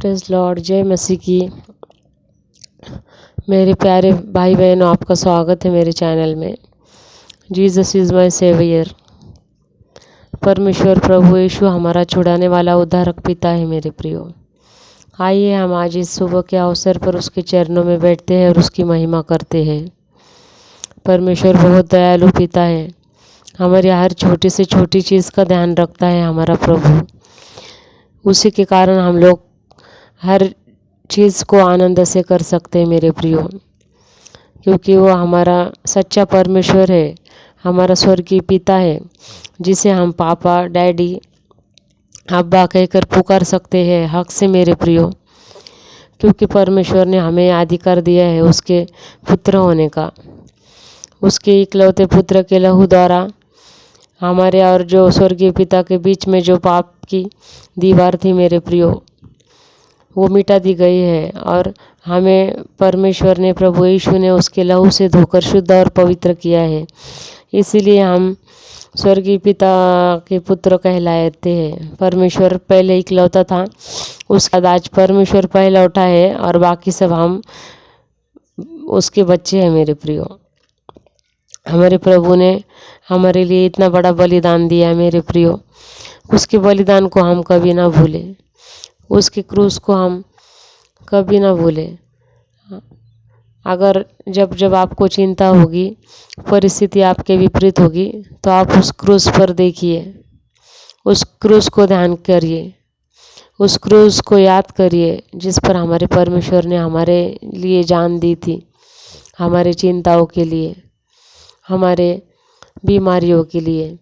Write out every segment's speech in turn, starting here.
Praise Lord, जय मसीह की। मेरे प्यारे भाई बहनों, आपका स्वागत है मेरे चैनल में। Jesus is my saviour. परमेश्वर प्रभु यीशु हमारा छुड़ाने वाला उद्धारक पिता है मेरे प्रियो। आइए हम आज इस सुबह के अवसर पर उसके चरणों में बैठते हैं और उसकी महिमा करते हैं। परमेश्वर बहुत दयालु पिता है। हमारी हर छोटी से छोटी चीज़ का ध्यान रखता है हमारा प्रभु। उसी के कारण हम लोग हर चीज़ को आनंद से कर सकते हैं मेरे प्रियो, क्योंकि वो हमारा सच्चा परमेश्वर है, हमारा स्वर्गीय पिता है, जिसे हम पापा, डैडी, अब्बा कहकर पुकार सकते हैं हक से मेरे प्रियो। क्योंकि परमेश्वर ने हमें अधिकार दिया है उसके पुत्र होने का। उसके इकलौते पुत्र के लहू द्वारा हमारे और जो स्वर्गीय पिता के बीच में जो पाप की दीवार थी मेरे प्रियो, वो मिटा दी गई है और हमें परमेश्वर ने, प्रभु यीशु ने उसके लहू से धोकर शुद्ध और पवित्र किया है। इसीलिए हम स्वर्गीय पिता के पुत्र कहलाते हैं। परमेश्वर पहले इकलौता था, उसका बाद आज परमेश्वर पहला उठा है और बाकी सब हम उसके बच्चे हैं मेरे प्रियो। हमारे प्रभु ने हमारे लिए इतना बड़ा बलिदान दिया मेरे प्रियो। उसके बलिदान को हम कभी ना भूलें, उसके क्रूस को हम कभी ना भूलें। अगर जब जब आपको चिंता होगी, परिस्थिति आपके विपरीत होगी, तो आप उस क्रूस पर देखिए, उस क्रूस को ध्यान करिए, उस क्रूस को याद करिए जिस पर हमारे परमेश्वर ने हमारे लिए जान दी थी, हमारे चिंताओं के लिए, हमारे बीमारियों के लिए,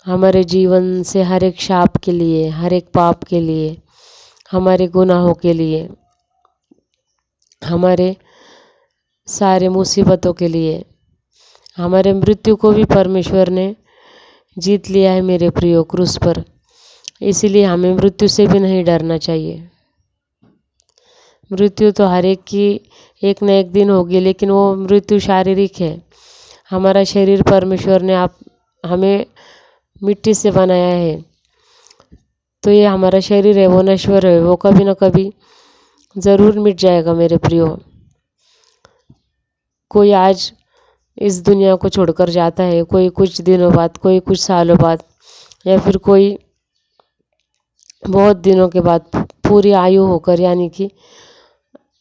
हमारे जीवन से हर एक शाप के लिए, हर एक पाप के लिए, हमारे गुनाहों के लिए, हमारे सारे मुसीबतों के लिए, हमारे मृत्यु को भी परमेश्वर ने जीत लिया है मेरे प्रियो क्रूस पर। इसीलिए हमें मृत्यु से भी नहीं डरना चाहिए। मृत्यु तो हर एक की एक न एक दिन होगी, लेकिन वो मृत्यु शारीरिक है। हमारा शरीर परमेश्वर ने हमें मिट्टी से बनाया है, तो ये हमारा शरीर है, वो नश्वर है, वो कभी न कभी ज़रूर मिट जाएगा मेरे प्रियो। कोई आज इस दुनिया को छोड़कर जाता है, कोई कुछ दिनों बाद, कोई कुछ सालों बाद, या फिर कोई बहुत दिनों के बाद, पूरी आयु होकर यानी कि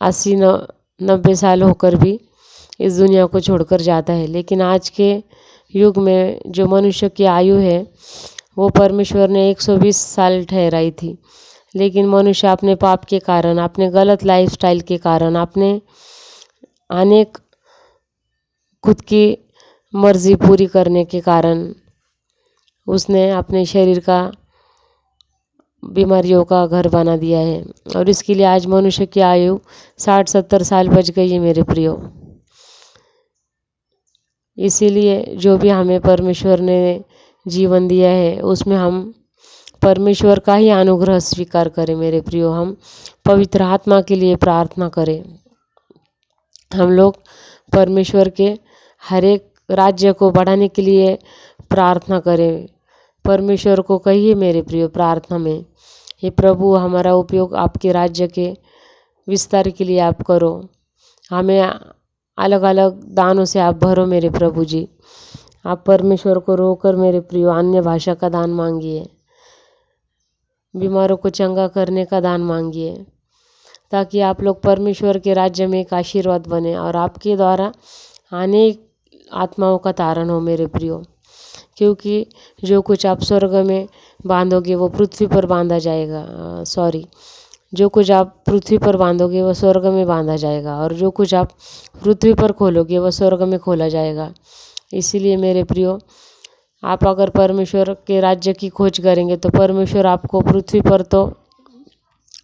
80-90 साल होकर भी इस दुनिया को छोड़कर जाता है। लेकिन आज के युग में जो मनुष्य की आयु है, वो परमेश्वर ने 120 साल ठहराई थी। लेकिन मनुष्य अपने पाप के कारण, अपने गलत लाइफस्टाइल के कारण, अपने अनेक खुद की मर्जी पूरी करने के कारण उसने अपने शरीर का बीमारियों का घर बना दिया है, और इसके लिए आज मनुष्य की आयु 60-70 साल बच गई है मेरे प्रियो। इसीलिए जो भी हमें परमेश्वर ने जीवन दिया है, उसमें हम परमेश्वर का ही अनुग्रह स्वीकार करें मेरे प्रियो। हम पवित्र आत्मा के लिए प्रार्थना करें। हम लोग परमेश्वर के हर एक राज्य को बढ़ाने के लिए प्रार्थना करें। परमेश्वर को कहिए मेरे प्रियो प्रार्थना में, हे प्रभु, हमारा उपयोग आपके राज्य के विस्तार के लिए आप करो। हमें अलग अलग दानों से आप भरो मेरे प्रभु जी। आप परमेश्वर को रोकर मेरे प्रियो अन्य भाषा का दान मांगिए, बीमारों को चंगा करने का दान मांगिए, ताकि आप लोग परमेश्वर के राज्य में एक आशीर्वाद बने और आपके द्वारा अनेक आत्माओं का तारण हो मेरे प्रियो। क्योंकि जो कुछ आप स्वर्ग में बांधोगे वो पृथ्वी पर बांधा जाएगा, जो कुछ आप पृथ्वी पर बांधोगे वो स्वर्ग में बांधा जाएगा, और जो कुछ आप पृथ्वी पर खोलोगे वो स्वर्ग में खोला जाएगा। इसीलिए मेरे प्रियो, आप अगर परमेश्वर के राज्य की खोज करेंगे तो परमेश्वर आपको पृथ्वी पर तो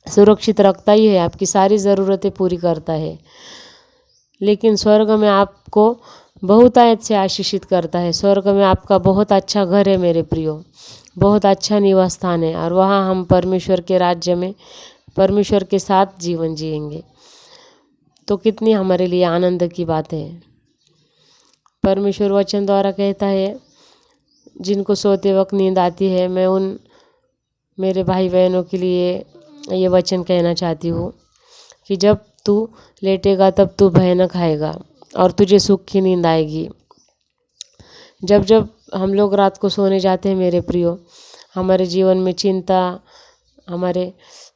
सुरक्षित रखता ही है, आपकी सारी ज़रूरतें पूरी करता है, लेकिन स्वर्ग में आपको बहुत अच्छे आशीषित करता है। स्वर्ग में आपका बहुत अच्छा घर है मेरे प्रियो, बहुत अच्छा निवास स्थान है, और वहाँ हम परमेश्वर के राज्य में परमेश्वर के साथ जीवन जिएंगे। तो कितनी हमारे लिए आनंद की बात है। परमेश्वर वचन द्वारा कहता है, जिनको सोते वक्त नींद आती है, मैं उन मेरे भाई बहनों के लिए ये वचन कहना चाहती हूँ कि जब तू लेटेगा तब तू भय न खाएगा और तुझे सुख की नींद आएगी। जब जब हम लोग रात को सोने जाते हैं मेरे प्रियो, हमारे जीवन में चिंता, हमारे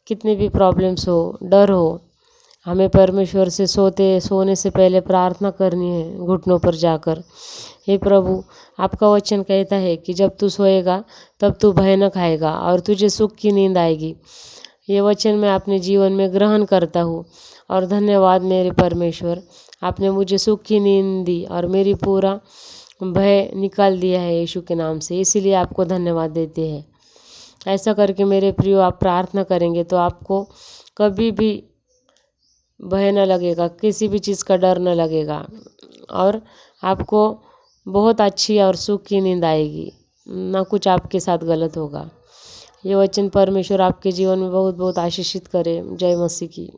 कितने भी प्रॉब्लम्स हो, डर हो, हमें परमेश्वर से सोने से पहले प्रार्थना करनी है घुटनों पर जाकर। हे प्रभु, आपका वचन कहता है कि जब तू सोएगा तब तू भय न खाएगा और तुझे सुख की नींद आएगी। ये वचन मैं अपने जीवन में ग्रहण करता हूँ और धन्यवाद मेरे परमेश्वर, आपने मुझे सुख की नींद दी और मेरी पूरा भय निकाल दिया है यीशु के नाम से, इसीलिए आपको धन्यवाद देते हैं। ऐसा करके मेरे प्रियो आप प्रार्थना करेंगे तो आपको कभी भी भय न लगेगा, किसी भी चीज़ का डर न लगेगा और आपको बहुत अच्छी और सुख की नींद आएगी, ना कुछ आपके साथ गलत होगा। ये वचन परमेश्वर आपके जीवन में बहुत बहुत आशीषित करे। जय मसीह की।